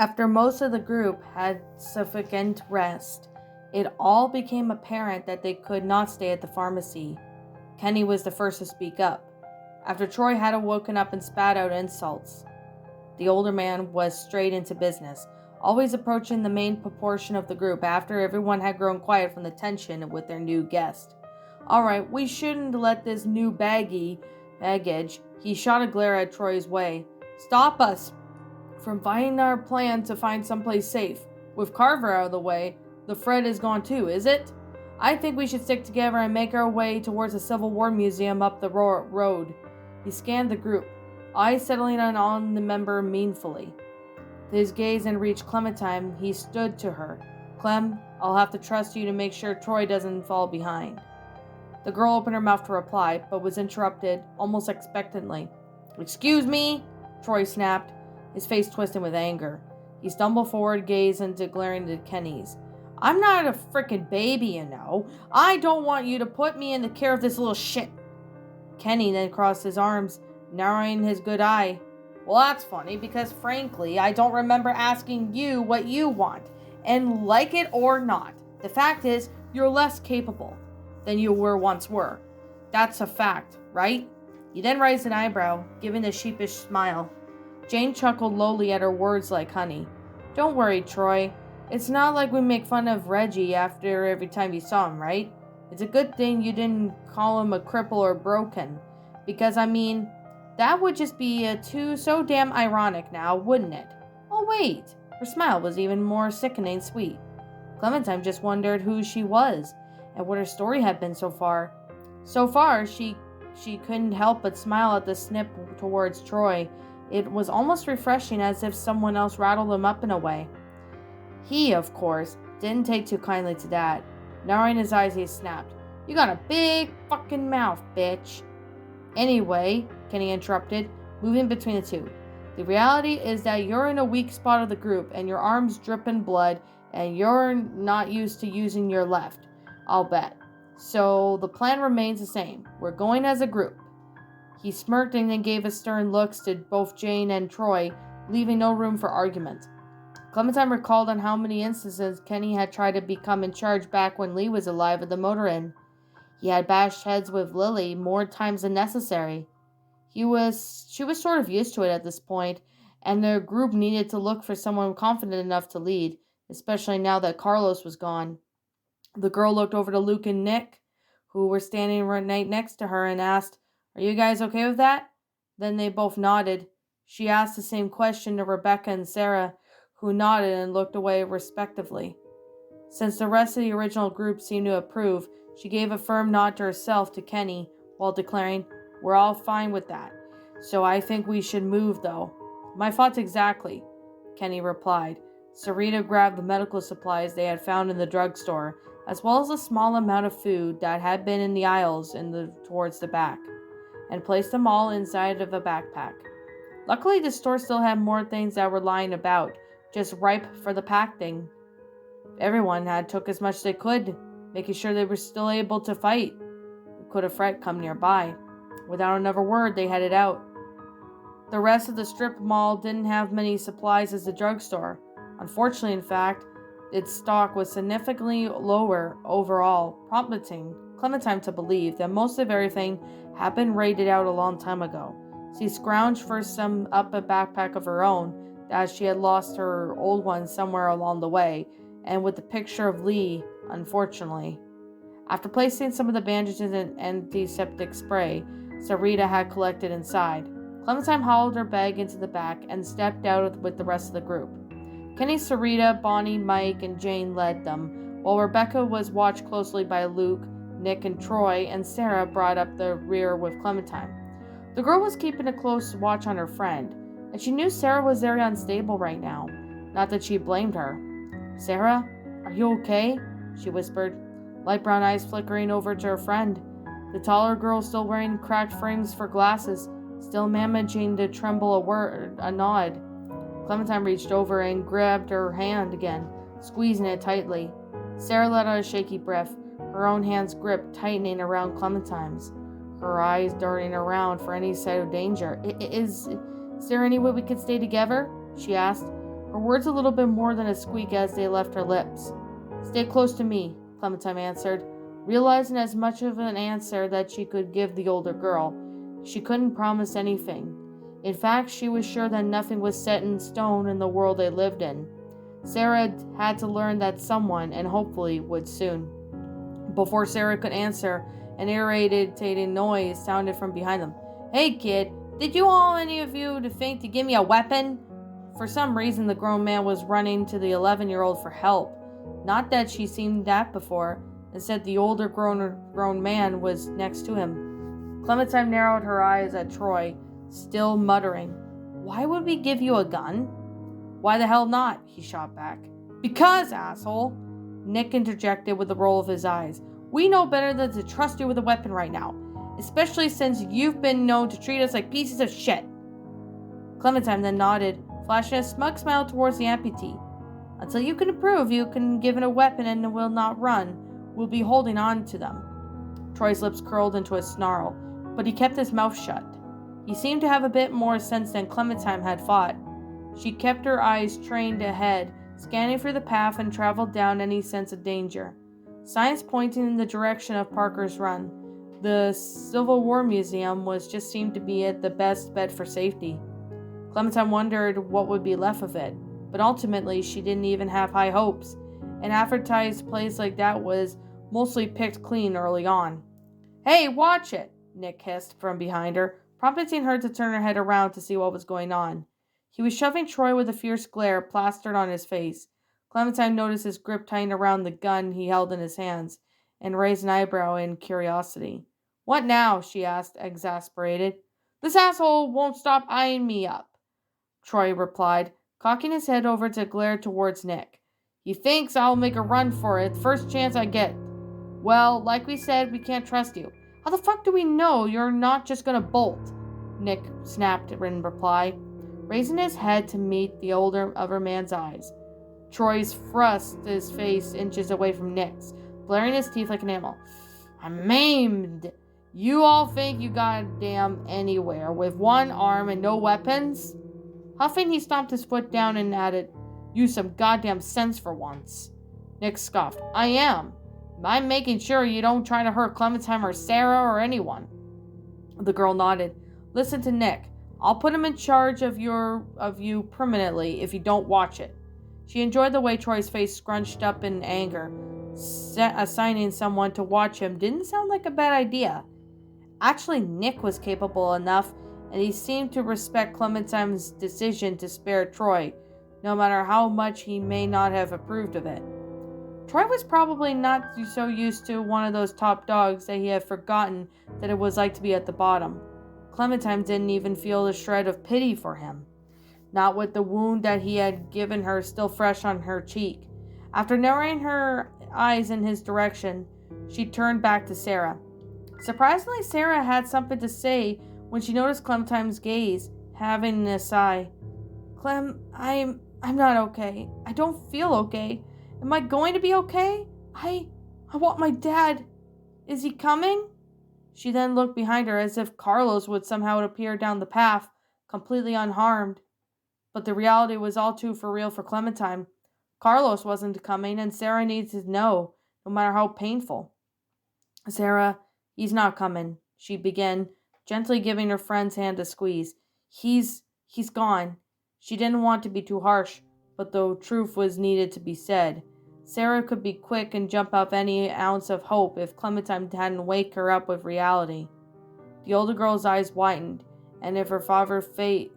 After most of the group had sufficient rest, it all became apparent that they could not stay at the pharmacy. Kenny was the first to speak up, after Troy had woken up and spat out insults. The older man was straight into business, always approaching the main proportion of the group after everyone had grown quiet from the tension with their new guest. Alright, we shouldn't let this new baggage. He shot a glare at Troy's way. Stop us from finding our plan to find someplace safe. With Carver out of the way, the Fred is gone too, is it? I think we should stick together and make our way towards the Civil War Museum up the road. He scanned the group, eyes settling on the member meaningfully. His gaze then reached Clementine. He stood to her. Clem, I'll have to trust you to make sure Troy doesn't fall behind. The girl opened her mouth to reply, but was interrupted, almost expectantly. Excuse me, Troy snapped, his face twisting with anger. He stumbled forward, gaze into glaring at Kenny's. I'm not a frickin' baby, you know. I don't want you to put me in the care of this little shit. Kenny then crossed his arms, narrowing his good eye. Well, that's funny, because frankly, I don't remember asking you what you want. And like it or not, the fact is, you're less capable than you once were. That's a fact, right? He then raised an eyebrow, giving a sheepish smile. Jane chuckled lowly at her words like honey. Don't worry, Troy. It's not like we make fun of Reggie after every time you saw him, right? It's a good thing you didn't call him a cripple or broken. Because, that would just be so damn ironic now, wouldn't it? Oh, wait. Her smile was even more sickening sweet. Clementine just wondered who she was, and what her story had been so far. So far, she couldn't help but smile at the snip towards Troy. It was almost refreshing, as if someone else rattled him up in a way. He, of course, didn't take too kindly to that. Narrowing his eyes, he snapped, You got a big fucking mouth, bitch. Anyway, Kenny interrupted, moving between the two. The reality is that you're in a weak spot of the group, and your arm's dripping blood, and you're not used to using your left, I'll bet. So the plan remains the same. We're going as a group. He smirked and then gave stern looks to both Jane and Troy, leaving no room for argument. Clementine recalled on how many instances Kenny had tried to become in charge back when Lee was alive at the motor inn. He had bashed heads with Lily more times than necessary. She was sort of used to it at this point, and the group needed to look for someone confident enough to lead, especially now that Carlos was gone. The girl looked over to Luke and Nick, who were standing right next to her, and asked, Are you guys okay with that? Then they both nodded. She asked the same question to Rebecca and Sarah, who nodded and looked away respectively. Since the rest of the original group seemed to approve, she gave a firm nod to herself to Kenny, while declaring, We're all fine with that. So I think we should move, though. My thoughts exactly, Kenny replied. Sarita grabbed the medical supplies they had found in the drugstore, as well as a small amount of food that had been in the aisles towards the back, and placed them all inside of a backpack. Luckily, the store still had more things that were lying about, just ripe for the packing. Everyone had took as much as they could, making sure they were still able to fight. Could a threat come nearby? Without another word, they headed out. The rest of the strip mall didn't have many supplies as the drugstore. Unfortunately, in fact, its stock was significantly lower overall, prompting Clementine to believe that most of everything had been raided out a long time ago. She scrounged for some up a backpack of her own, as she had lost her old one somewhere along the way, and with the picture of Lee, unfortunately. After placing some of the bandages and antiseptic spray Sarita had collected inside, Clementine hauled her bag into the back and stepped out with the rest of the group. Kenny, Sarita, Bonnie, Mike, and Jane led them, while Rebecca was watched closely by Luke, Nick, and Troy, and Sarah brought up the rear with Clementine. The girl was keeping a close watch on her friend, and she knew Sarah was very unstable right now. Not that she blamed her. Sarah, are you okay? She whispered, light brown eyes flickering over to her friend. The taller girl, still wearing cracked frames for glasses, still managing to tremble a nod. Clementine reached over and grabbed her hand again, squeezing it tightly. Sarah let out a shaky breath, her own hand's grip tightening around Clementine's, her eyes darting around for any sign of danger. Is there any way we could stay together? She asked, her words a little bit more than a squeak as they left her lips. "Stay close to me," Clementine answered, realizing as much of an answer that she could give the older girl. She couldn't promise anything. In fact, she was sure that nothing was set in stone in the world they lived in. Sarah had to learn that someone, and hopefully would soon. Before Sarah could answer, an irritating noise sounded from behind them. "Hey, kid, did you all, any of you, to think to give me a weapon?" For some reason, the grown man was running to the 11-year-old for help. Not that she seen that before. Instead, the older grown man was next to him. Clementine narrowed her eyes at Troy, still muttering, "Why would we give you a gun?" "Why the hell not?" he shot back. "Because, asshole," Nick interjected with a roll of his eyes. "We know better than to trust you with a weapon right now, especially since you've been known to treat us like pieces of shit." Clementine then nodded, flashing a smug smile towards the amputee. "Until you can prove you can give it a weapon and will not run, we'll be holding on to them." Troy's lips curled into a snarl, but he kept his mouth shut. He seemed to have a bit more sense than Clementine had thought. She kept her eyes trained ahead, scanning for the path and traveled down any sense of danger. Signs pointing in the direction of Parker's Run. The Civil War Museum just seemed to be at the best bet for safety. Clementine wondered what would be left of it, but ultimately she didn't even have high hopes. An advertised place like that was mostly picked clean early on. "Hey, watch it!" Nick hissed from behind her, prompting her to turn her head around to see what was going on. He was shoving Troy with a fierce glare plastered on his face. Clementine noticed his grip tighten around the gun he held in his hands, and raised an eyebrow in curiosity. "What now?" she asked, exasperated. "This asshole won't stop eyeing me up," Troy replied, cocking his head over to glare towards Nick. "He thinks I'll make a run for it the first chance I get. Well, like we said, we can't trust you. How the fuck do we know you're not just gonna bolt?" Nick snapped in reply, raising his head to meet the other man's eyes. Troy's thrust his face inches away from Nick's, blaring his teeth like an animal. "I'm maimed. You all think you goddamn anywhere with one arm and no weapons?" Huffing, he stomped his foot down and added, "Use some goddamn sense for once." Nick scoffed. "I am. I'm making sure you don't try to hurt Clementine or Sarah or anyone." The girl nodded. "Listen to Nick. I'll put him in charge of you permanently if you don't watch it." She enjoyed the way Troy's face scrunched up in anger. Assigning someone to watch him didn't sound like a bad idea. Actually, Nick was capable enough, and he seemed to respect Clementine's decision to spare Troy, no matter how much he may not have approved of it. Troy was probably not so used to one of those top dogs that he had forgotten that it was like to be at the bottom. Clementine didn't even feel a shred of pity for him, not with the wound that he had given her still fresh on her cheek. After narrowing her eyes in his direction, she turned back to Sarah. Surprisingly, Sarah had something to say when she noticed Clementine's gaze, having a sigh. "Clem, I'm not okay. I don't feel okay. Am I going to be okay? I want my dad. Is he coming?" She then looked behind her as if Carlos would somehow appear down the path, completely unharmed. But the reality was all too for real for Clementine. Carlos wasn't coming, and Sarah needed to know, no matter how painful. "Sarah, he's not coming," she began, gently giving her friend's hand a squeeze. He's gone." She didn't want to be too harsh, but the truth was needed to be said. Sarah could be quick and jump up any ounce of hope if Clementine hadn't wake her up with reality. The older girl's eyes widened, and if her father's fate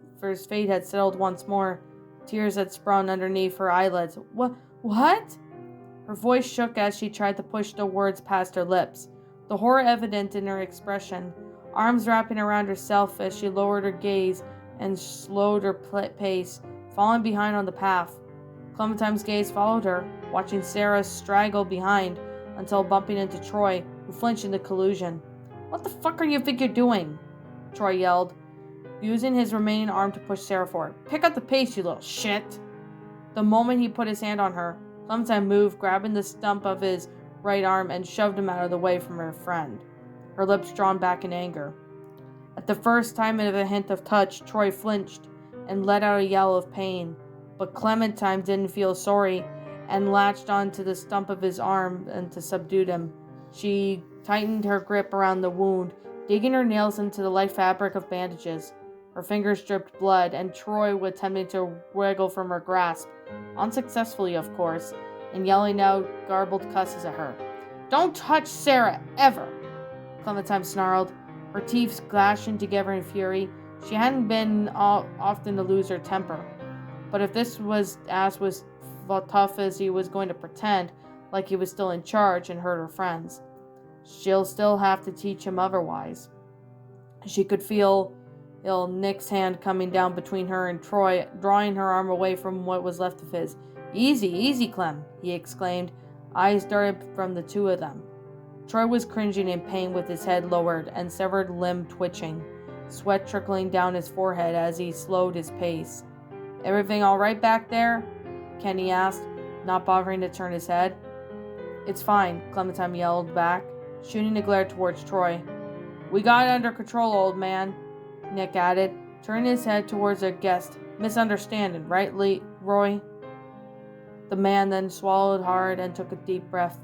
had settled once more, tears had sprung underneath her eyelids. What? Her voice shook as she tried to push the words past her lips, the horror evident in her expression, arms wrapping around herself as she lowered her gaze and slowed her pace, falling behind on the path. Clementine's gaze followed her, watching Sarah straggle behind until bumping into Troy, who flinched in the collision. "What the fuck are you think you're doing?" Troy yelled, using his remaining arm to push Sarah forward. "Pick up the pace, you little shit!" The moment he put his hand on her, Clementine moved, grabbing the stump of his right arm and shoved him out of the way from her friend, her lips drawn back in anger. At the first time of a hint of touch, Troy flinched and let out a yell of pain. But Clementine didn't feel sorry and latched onto the stump of his arm and to subdue him. She tightened her grip around the wound, digging her nails into the light fabric of bandages. Her fingers dripped blood, and Troy was attempting to wriggle from her grasp, unsuccessfully of course, and yelling out garbled cusses at her. "Don't touch Sarah, ever!" Clementine snarled, her teeth clashing together in fury. She hadn't been often to lose her temper. But if this ass was tough as he was going to pretend, like he was still in charge and hurt her friends, she'll still have to teach him otherwise. She could feel Nick's hand coming down between her and Troy, drawing her arm away from what was left of his. "Easy, easy, Clem," he exclaimed, eyes darted from the two of them. Troy was cringing in pain with his head lowered and severed limb twitching, sweat trickling down his forehead as he slowed his pace. "Everything all right back there?" Kenny asked, not bothering to turn his head. "It's fine," Clementine yelled back, shooting a glare towards Troy. "We got it under control, old man," Nick added, turning his head towards their guest. "Misunderstanding, right, Roy?" The man then swallowed hard and took a deep breath,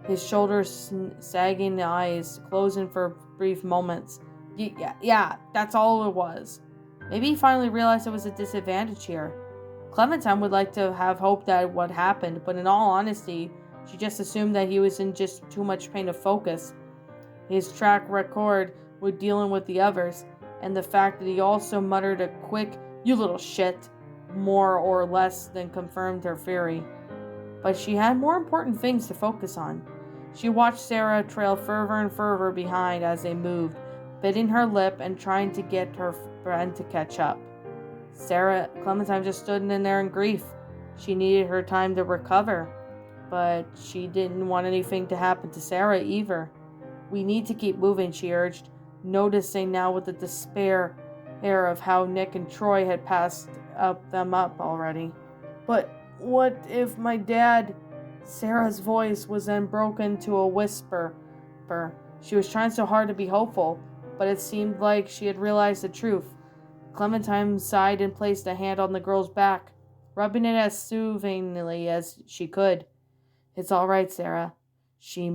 his shoulders sagging, eyes closing for brief moments. Yeah, that's all it was." Maybe he finally realized it was a disadvantage here. Clementine would like to have hoped that what happened, but in all honesty, she just assumed that he was in just too much pain to focus. His track record with dealing with the others, and the fact that he also muttered a quick, "You little shit," more or less than confirmed her theory. But she had more important things to focus on. She watched Sarah trail further and further behind as they moved, biting her lip and trying to get her friend to catch up. Clementine just stood in there in grief. She needed her time to recover, but she didn't want anything to happen to Sarah either. "We need to keep moving," she urged, noticing now with the despair of how Nick and Troy had passed them up already. "But what if my dad—" Sarah's voice was then broken to a whisper. She was trying so hard to be hopeful, but it seemed like she had realized the truth. Clementine sighed and placed a hand on the girl's back, rubbing it as soothingly as she could. "It's all right, Sarah," she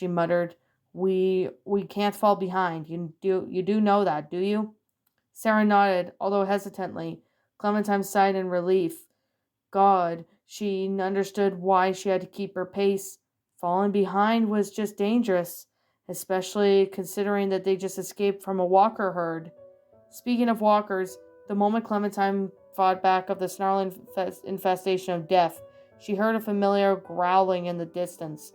muttered. We can't fall behind. You do know that, do you?" Sarah nodded, although hesitantly. Clementine sighed in relief. God, she understood why she had to keep her pace. Falling behind was just dangerous, especially considering that they just escaped from a walker herd. Speaking of walkers, the moment Clementine fought back of the snarling infestation of death, she heard a familiar growling in the distance.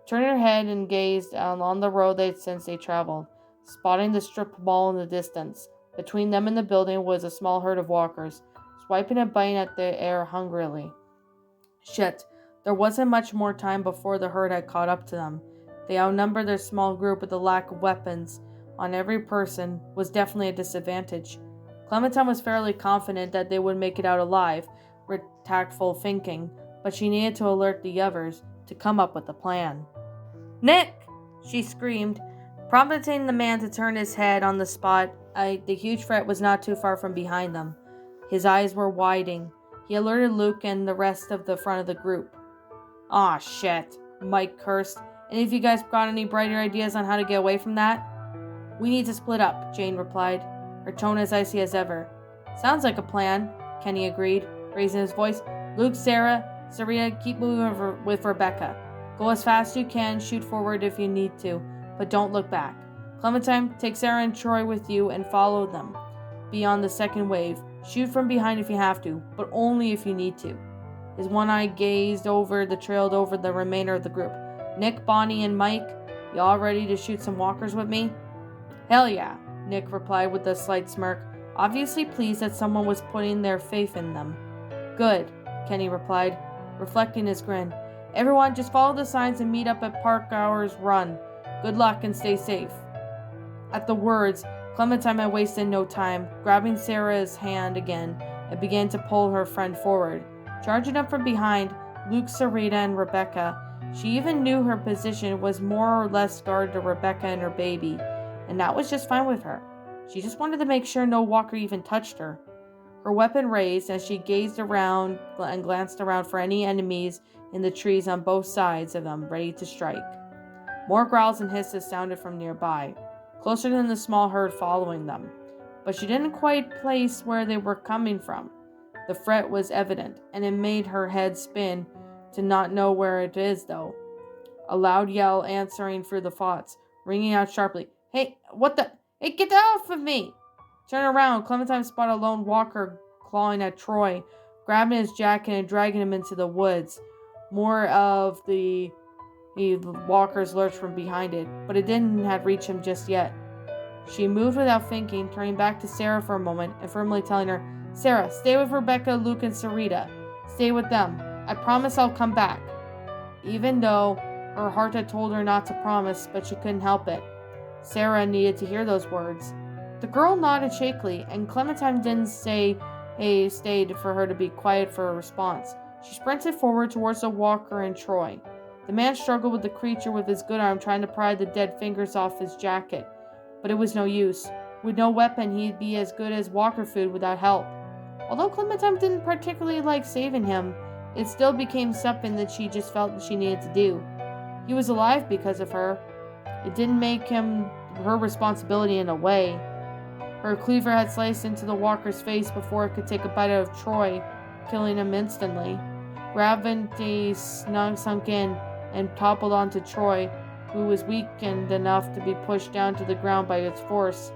Turning her head and gazed along the road since they traveled, spotting the strip mall in the distance. Between them and the building was a small herd of walkers, swiping and biting at the air hungrily. Shit, there wasn't much more time before the herd had caught up to them. They outnumbered their small group, but the lack of weapons on every person was definitely a disadvantage. Clementine was fairly confident that they would make it out alive, with tactful thinking, but she needed to alert the others to come up with a plan. "Nick!" she screamed, prompting the man to turn his head on the spot. The huge threat was not too far from behind them. His eyes were widening. He alerted Luke and the rest of the front of the group. "Aw, shit," Mike cursed. "Any of you guys got any brighter ideas on how to get away from that?" "We need to split up," Jane replied, her tone as icy as ever. "Sounds like a plan," Kenny agreed, raising his voice. "Luke, Sarah, Serena, keep moving with Rebecca. Go as fast as you can, shoot forward if you need to, but don't look back. Clementine, take Sarah and Troy with you and follow them beyond the second wave. Shoot from behind if you have to, but only if you need to." His one eye gazed over the trailed over the remainder of the group. "Nick, Bonnie, and Mike, y'all ready to shoot some walkers with me?" "Hell yeah," Nick replied with a slight smirk, obviously pleased that someone was putting their faith in them. "Good," Kenny replied, reflecting his grin. "Everyone, just follow the signs and meet up at Park Hours Run. Good luck and stay safe." At the words, Clementine had wasted no time, grabbing Sarah's hand again, and began to pull her friend forward. Charging up from behind, Luke, Serena, and Rebecca. She even knew her position was more or less guarded to Rebecca and her baby, and that was just fine with her. She just wanted to make sure no walker even touched her. her weapon raised as she gazed around and glanced around for any enemies in the trees on both sides of them, ready to strike. More growls and hisses sounded from nearby, closer than the small herd following them, but she didn't quite place where they were coming from. The fret was evident, and it made her head spin to not know where it is, though. A loud yell answering through the thoughts, ringing out sharply. Hey, what the? Hey, get off of me! Turn around. Clementine spotted a lone walker clawing at Troy, grabbing his jacket and dragging him into the woods. More of the walkers lurched from behind it, but it didn't have reached him just yet. She moved without thinking, turning back to Sarah for a moment and firmly telling her, Sarah, stay with Rebecca, Luke, and Sarita. Stay with them. I promise I'll come back. Even though her heart had told her not to promise, but she couldn't help it. Sarah needed to hear those words. The girl nodded shakily, and Clementine didn't say stayed for her to be quiet for a response. She sprinted forward towards the walker and Troy. The man struggled with the creature with his good arm, trying to pry the dead fingers off his jacket, but it was no use. With no weapon, he'd be as good as walker food without help. Although Clementine didn't particularly like saving him, it still became something that she just felt that she needed to do. He was alive because of her. It didn't make him her responsibility in a way. Her cleaver had sliced into the walker's face before it could take a bite out of Troy, killing him instantly. Gravity sunk in and toppled onto Troy, who was weakened enough to be pushed down to the ground by its force.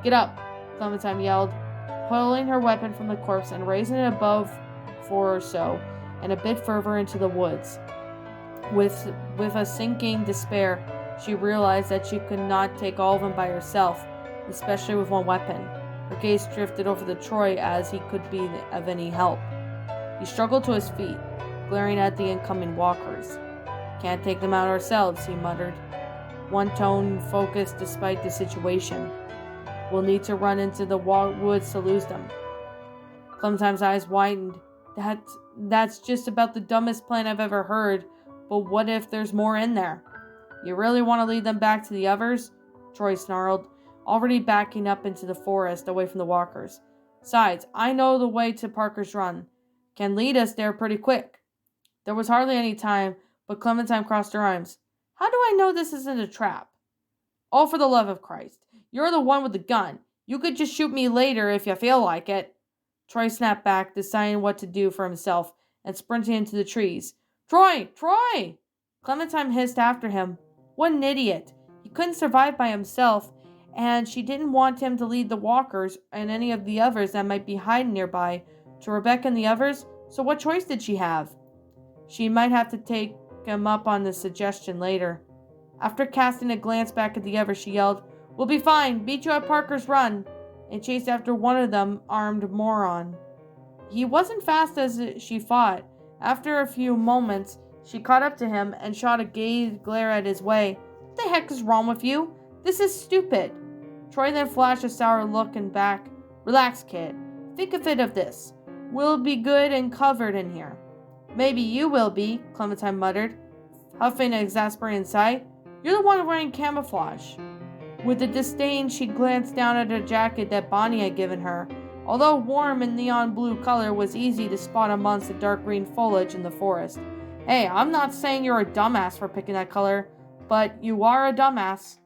Get up, Clementine yelled, pulling her weapon from the corpse and raising it above 4 or so, and a bit further into the woods. With a sinking despair, she realized that she could not take all of them by herself, especially with one weapon. Her gaze drifted over to Troy as he could be of any help. He struggled to his feet, glaring at the incoming walkers. Can't take them out ourselves, he muttered, one tone focused despite the situation. We'll need to run into the woods to lose them. Clementine's eyes widened. That's just about the dumbest plan I've ever heard, but what if there's more in there? You really want to lead them back to the others? Troy snarled, already backing up into the forest away from the walkers. Besides, I know the way to Parker's Run. Can lead us there pretty quick. There was hardly any time, but Clementine crossed her arms. How do I know this isn't a trap? Oh, for the love of Christ. You're the one with the gun. You could just shoot me later if you feel like it. Troy snapped back, deciding what to do for himself, and sprinting into the trees. Troy! Troy! Clementine hissed after him. What an idiot. He couldn't survive by himself, and she didn't want him to lead the walkers and any of the others that might be hiding nearby to Rebecca and the others, so what choice did she have? She might have to take him up on the suggestion later. After casting a glance back at the others, she yelled, We'll be fine. Beat you at Parker's Run, and chased after one of them, armed moron. He wasn't fast as she thought. After a few moments, she caught up to him and shot a gaze glare at his way. What the heck is wrong with you? This is stupid. Troy then flashed a sour look and back. Relax, kid. Think of this. We'll be good and covered in here. Maybe you will be, Clementine muttered, huffing an exasperating sigh. You're the one wearing camouflage. With a disdain, she glanced down at her jacket that Bonnie had given her. Although warm and neon blue color was easy to spot amongst the dark green foliage in the forest. Hey, I'm not saying you're a dumbass for picking that color, but you are a dumbass.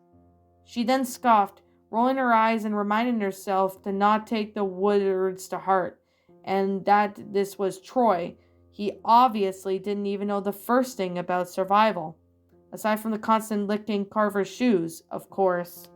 She then scoffed, rolling her eyes and reminding herself to not take the words to heart, and that this was Troy. He obviously didn't even know the first thing about survival. Aside from the constant licking Carver's shoes, of course.